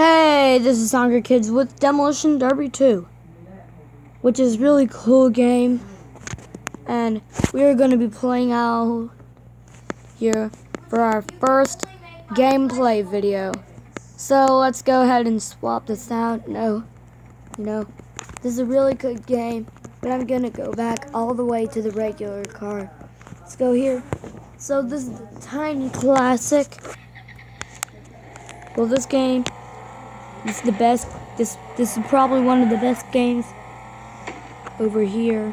Hey, this is Hungry Kids with Demolition Derby 2, which is a really cool game, and we are going to be playing out here for our first gameplay video. So let's go ahead and swap this out. This is a really good game, but I'm going to go back all the way to the regular car. Let's go here. So this is the tiny classic. Well, this game, this is the best. This is probably one of the best games over here.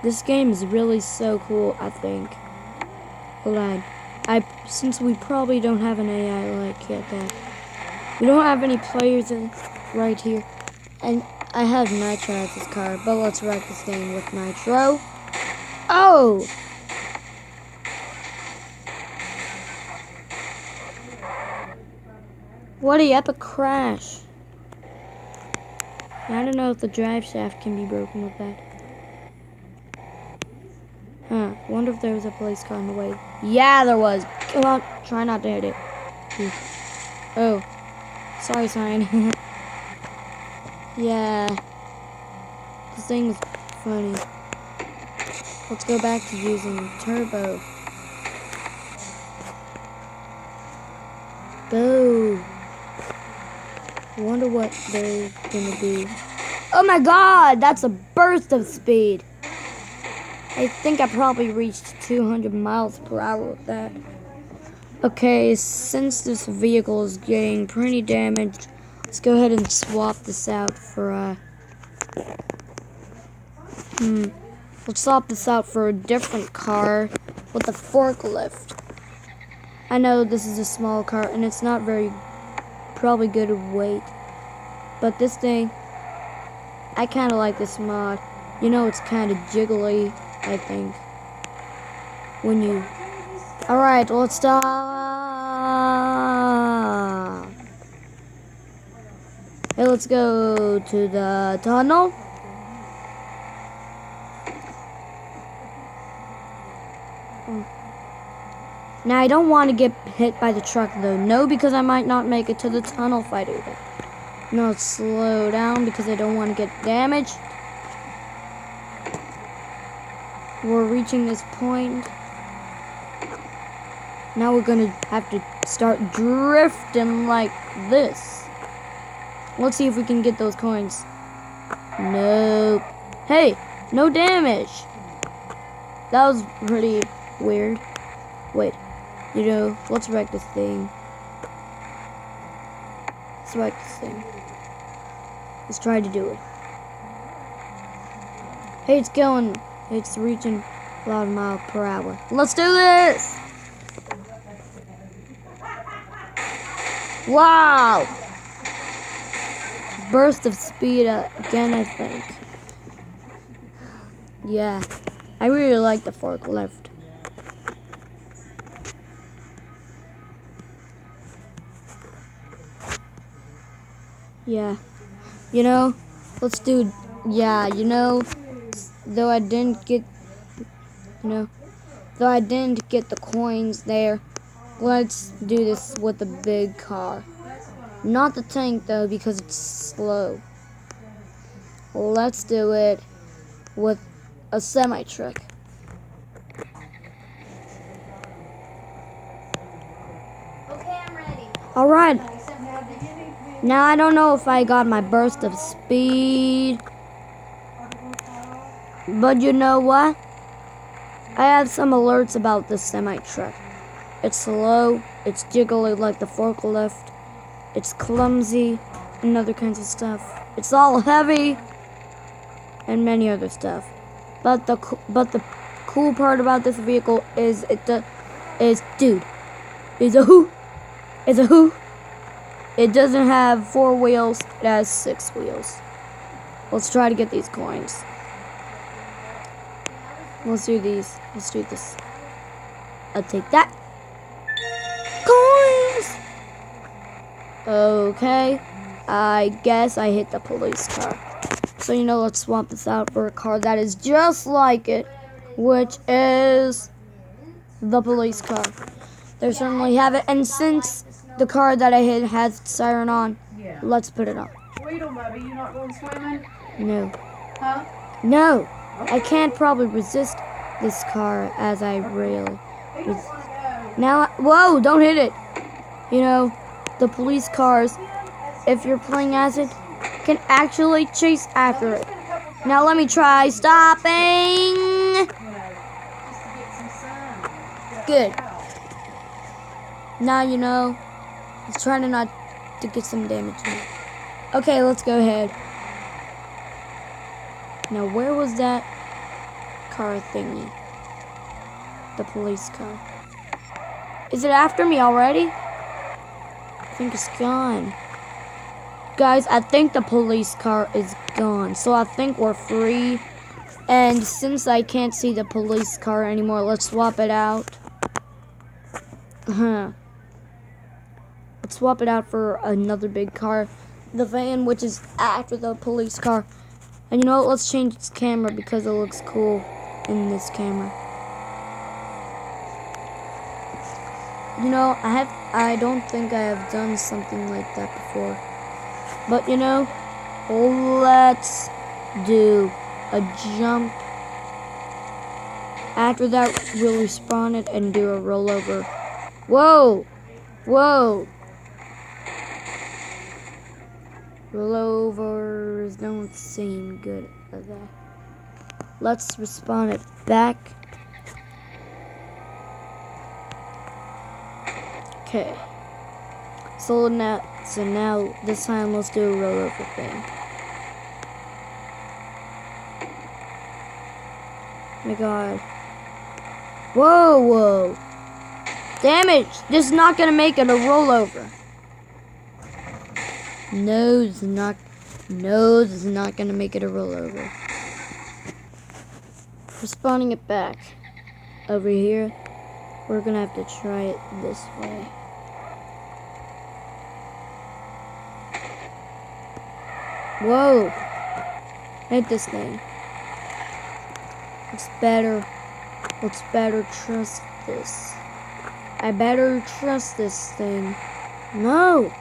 This game is really so cool, I think. Hold on. Since we probably don't have an AI like that. We don't have any players right here. And I have Nitro as this car, but let's wreck this thing with Nitro. Oh! What a epic crash. I don't know if the drive shaft can be broken with that. Huh, wonder if there was a police car in the way. Yeah, there was. Come on, try not to hit it. Oh, sorry, sign. Yeah, this thing is funny. Let's go back to using turbo. Go. Wonder what they're gonna do. Oh my god, that's a burst of speed. I think I probably reached 200 miles per hour with that. Okay, since this vehicle is getting pretty damaged, let's go ahead and swap this out for let's swap this out for a different car with a forklift. I know this is a small car and it's not probably good weight, but this thing, I kind of like this mod. You know, it's kind of jiggly, I think, when you... Alright, let's stop. Hey, let's go to the tunnel. Now, I don't want to get hit by the truck, though. No, because I might not make it to the tunnel fight either. No, let's slow down because I don't want to get damaged. We're reaching this point. Now we're going to have to start drifting like this. Let's see if we can get those coins. Nope. Hey, no damage. That was pretty weird. Wait. Let's wreck this thing. Let's wreck this thing. Let's try to do it. Hey, it's going. It's reaching a lot of miles per hour. Let's do this! Wow! Burst of speed again, I think. Yeah. I really like the forklift. Yeah, let's do, though I didn't get the coins there, let's do this with the big car. Not the tank, though, because it's slow. Let's do it with a semi-truck. Okay, I'm ready. Alright. Now, I don't know if I got my burst of speed, but you know what? I have some alerts about this semi-truck. It's slow, it's jiggly like the forklift, it's clumsy, and other kinds of stuff. It's all heavy, and many other stuff. But the cool part about this vehicle is It's a who? It doesn't have 4 wheels, it has 6 wheels. Let's try to get these coins. Let's do these. Let's do this. I'll take that. Coins! Okay. I guess I hit the police car. So, let's swap this out for a car that is just like it, which is the police car. They certainly have it. And since The car that I hit has siren on. Yeah. Let's put it on. Weedle, maybe you not going swimming? No. Huh? No. I can't probably resist this car as I really. He don't want to go. Now, whoa, don't hit it. You know, the police cars, if you're playing as it, can actually chase after it. Now let me try stopping. You know, just to get some sun. Good. Now you know. He's trying to not to get some damage. Okay, let's go ahead. Now where was that car thingy? The police car. Is it after me already? I think it's gone. Guys, I think the police car is gone. So I think we're free. And since I can't see the police car anymore, let's swap it out. Let's swap it out for another big car. The van, which is after the police car. And you know what? Let's change its camera because it looks cool in this camera. You know, I don't think I have done something like that before. But you know, let's do a jump. After that, we'll respawn it and do a rollover. Whoa! Whoa! Rollovers don't seem good at that. Let's respawn it back. Okay. So now this time let's do a rollover thing. Oh my god. Whoa, whoa. Damage! This is not gonna make it a rollover. No, this is not. No, this is not gonna make it a rollover. We're spawning it back. Over here. We're gonna have to try it this way. Whoa! Hit this thing. Let's better trust this. I better trust this thing. No!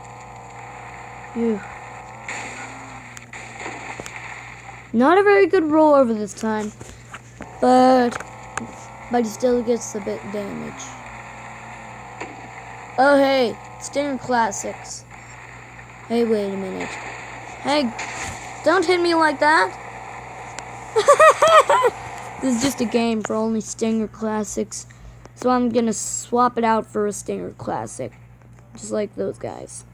Phew. Not a very good rollover this time. But he still gets a bit damage. Oh hey, Stinger Classics. Hey, wait a minute. Hey, don't hit me like that. This is just a game for only Stinger Classics. So I'm gonna swap it out for a Stinger Classic. Just like those guys.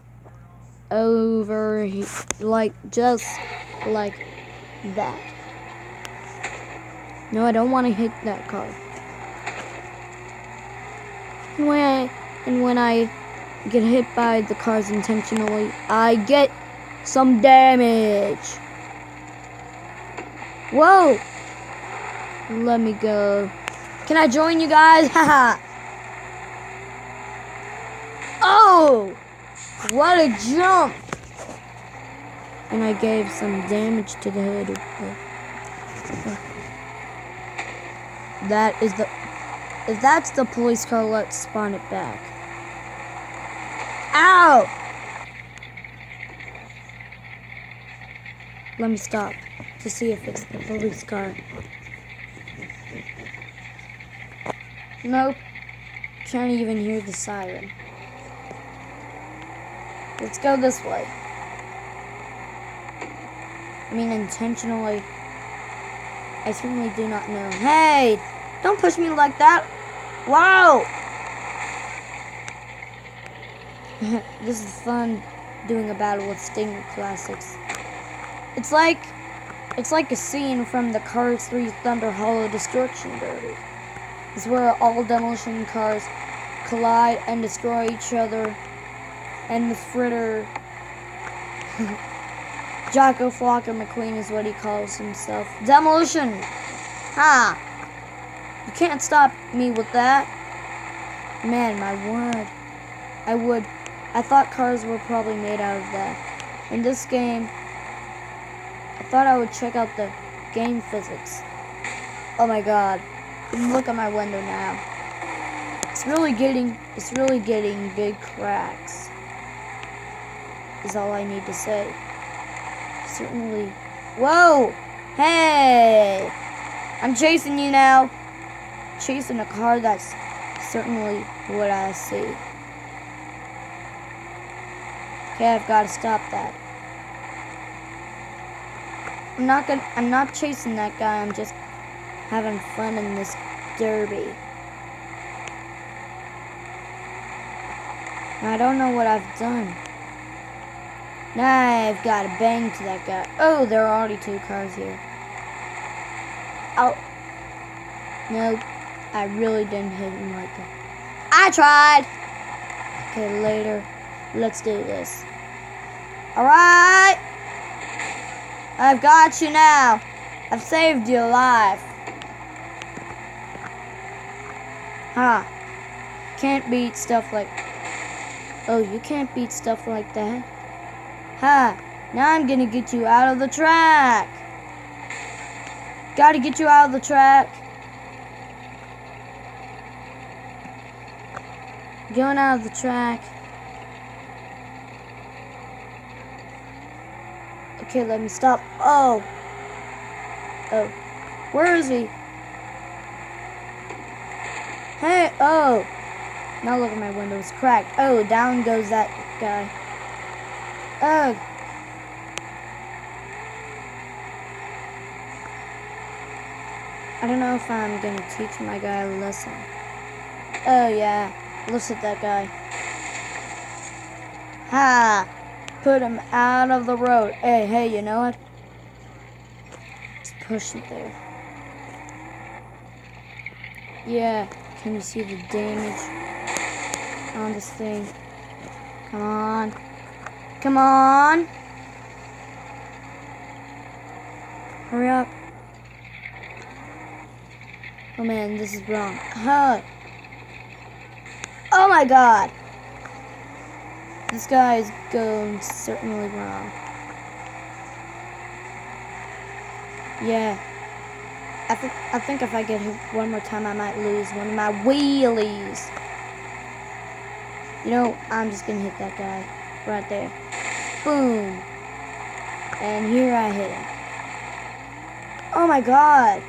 Over here. Just like that. No, I don't want to hit that car. And when I get hit by the cars intentionally, I get some damage. Whoa! Let me go. Can I join you guys? Haha. Oh! What a jump! And I gave some damage to the hood. If that's the police car, let's spawn it back. Ow! Let me stop to see if it's the police car. Nope. Can't even hear the siren. Let's go this way. I mean, intentionally. I certainly do not know. Hey! Don't push me like that! Wow! This is fun doing a battle with Stinger Classics. It's like a scene from the Cars 3 Thunder Hollow Destruction Derby. It's where all demolition cars collide and destroy each other. And the fritter, Jocko Flocker McQueen is what he calls himself. Demolition! Ha! You can't stop me with that. Man, my word. I thought cars were probably made out of that. In this game, I thought I would check out the game physics. Oh my god. Look at my window now. It's really getting big cracks. Is all I need to say. Certainly. Whoa! Hey! I'm chasing you now. Chasing a car, that's certainly what I see. Okay, I've got to stop that. I'm not chasing that guy, I'm just having fun in this derby. I don't know what I've done. Now I've got to bang to that guy. Oh, there are already 2 cars here. Oh. Nope. I really didn't hit him like that. I tried! Okay, later. Let's do this. Alright! I've got you now. I've saved your life. Ha. Can't beat stuff like... Oh, you can't beat stuff like that. Ha. Now I'm gonna get you out of the track. Gotta get you out of the track. Going out of the track. Okay, let me stop. Oh. Oh. Where is he? Hey, oh. Now look at my window, it's cracked. Oh, down goes that guy. Oh. I don't know if I'm gonna teach my guy a lesson. Oh, yeah. Listen at that guy. Ha! Put him out of the road. Hey, you know what? Just push it there. Yeah, can you see the damage on this thing? Come on. Come on! Hurry up. Oh man, this is wrong. Huh. Oh my god! This guy is going certainly wrong. Yeah. I think if I get hit one more time, I might lose one of my wheelies. You know, I'm just gonna hit that guy right there. Boom. And here I hit him. Oh my god.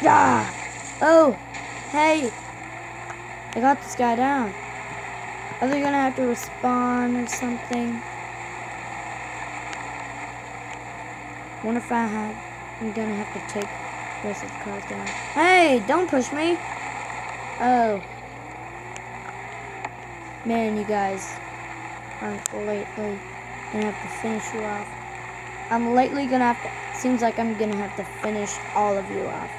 Ah. Oh. Hey. I got this guy down. Are they gonna have to respawn or something? Wonder if I'm gonna have to take the rest of the cars down. Hey, don't push me. Oh. Man, you guys aren't lately gonna have to finish you off. I'm lately gonna have to, seems like I'm gonna have to finish all of you off.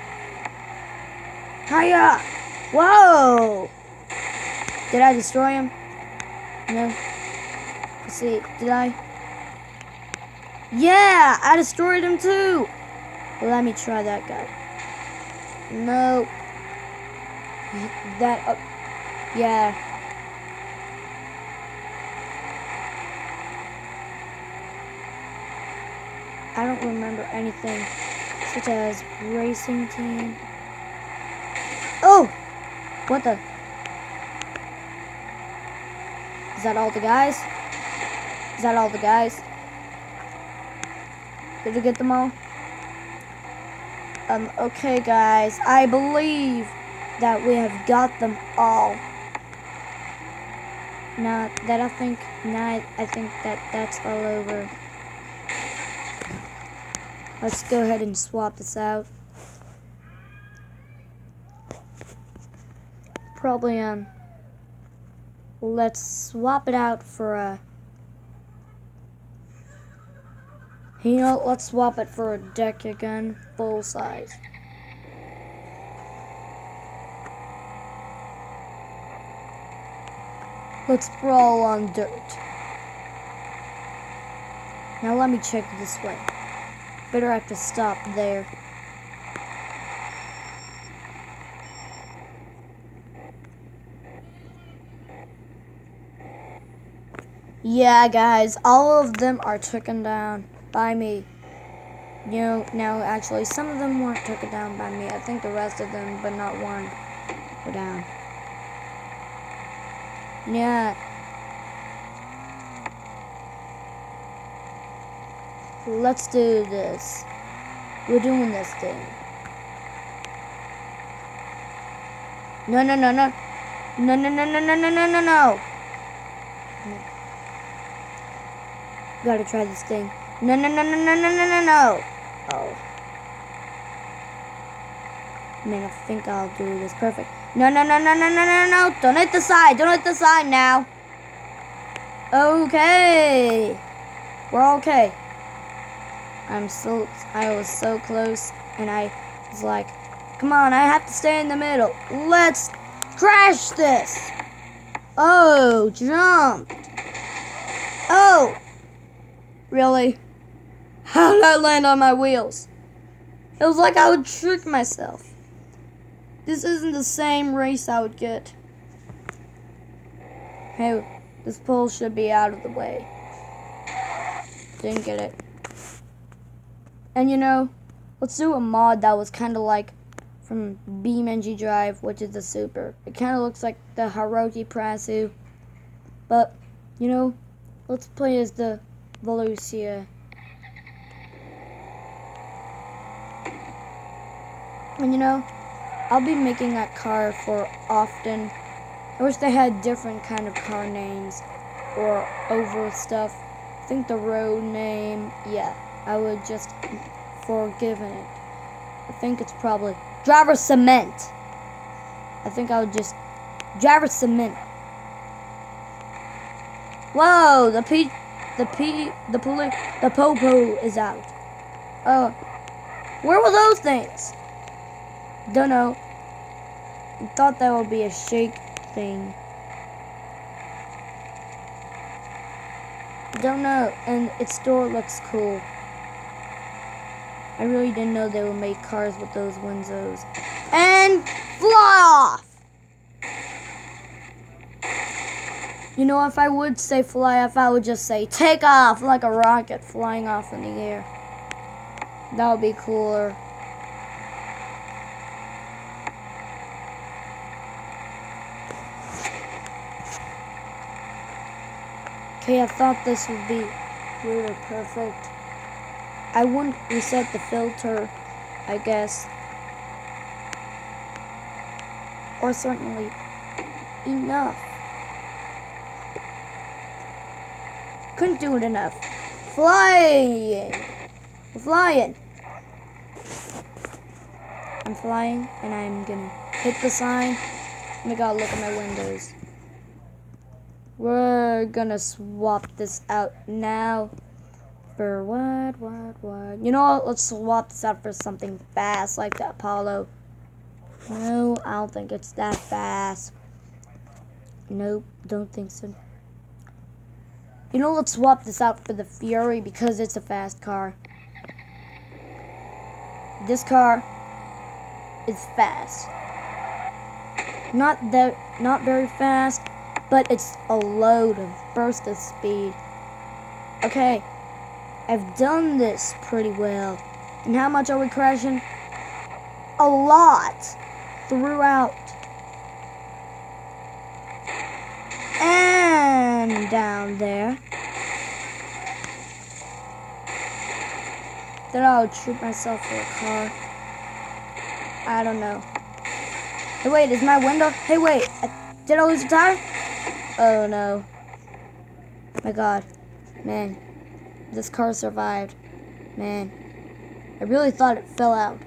Hiya! Whoa! Did I destroy him? No. Let's see, did I? Yeah, I destroyed him too. Well, let me try that guy. No. That, yeah. I don't remember anything such as racing team. Oh! What the? Is that all the guys? Is that all the guys? Did we get them all? Okay guys, I believe that we have got them all. Now I think that that's all over. Let's go ahead and swap this out. Probably, let's swap it out for a, you know, let's swap it for a deck again, full size. Let's brawl on dirt. Now let me check this way. Better have to stop there. Yeah, guys, all of them are taken down by me. You know, now actually, some of them weren't taken down by me. I think the rest of them, but not one, were down. Yeah. Let's do this. We're doing this thing. No, no, no, no. No, no, no, no, no, no, no, no, no. Gotta try this thing. No, no, no, no, no, no, no, no, no. Oh. Man, I think I'll do this perfect. No, no, no, no, no, no, no, no. Don't hit the side. Don't hit the side now. Okay. We're okay. I was so close, and I was like, come on, I have to stay in the middle. Let's crash this. Oh, jump. Oh. Really? How did I land on my wheels? It was like I would trick myself. This isn't the same race I would get. Hey, this pole should be out of the way. Didn't get it. And you know, let's do a mod that was kind of like from BeamNG Drive, which is the Super. It kind of looks like the Haruki Prasu. But, you know, let's play as the Volusia. And you know, I'll be making that car for often. I wish they had different kind of car names or over stuff. I think the road name, yeah, I would just forgiven it. I think it's probably Driver Cement. I think I would just Driver Cement. Whoa, the popo is out. Where were those things? Don't know. I thought that would be a shake thing. Don't know. And its door looks cool. I really didn't know they would make cars with those Winzos. And fly off! You know, if I would say fly off, I would just say take off like a rocket flying off in the air. That would be cooler. Okay, I thought this would be really perfect. I wouldn't reset the filter, I guess. Or certainly enough. Couldn't do it enough. Flying! We're flying! I'm flying and I'm gonna hit the sign. Oh my god, look at my windows. We're gonna swap this out now. For what? You know what? Let's swap this out for something fast like the Apollo. No, I don't think it's that fast. Nope, don't think so. You know, let's swap this out for the Fury because it's a fast car. This car is fast. Not very fast, but it's a load of burst of speed. Okay, I've done this pretty well. And how much are we crashing? A lot throughout. And down there. Then I would shoot myself for a car. I don't know. Hey, wait, is my window? Hey, wait, did I lose a tire? Oh, no. My god. Man, this car survived. Man, I really thought it fell out.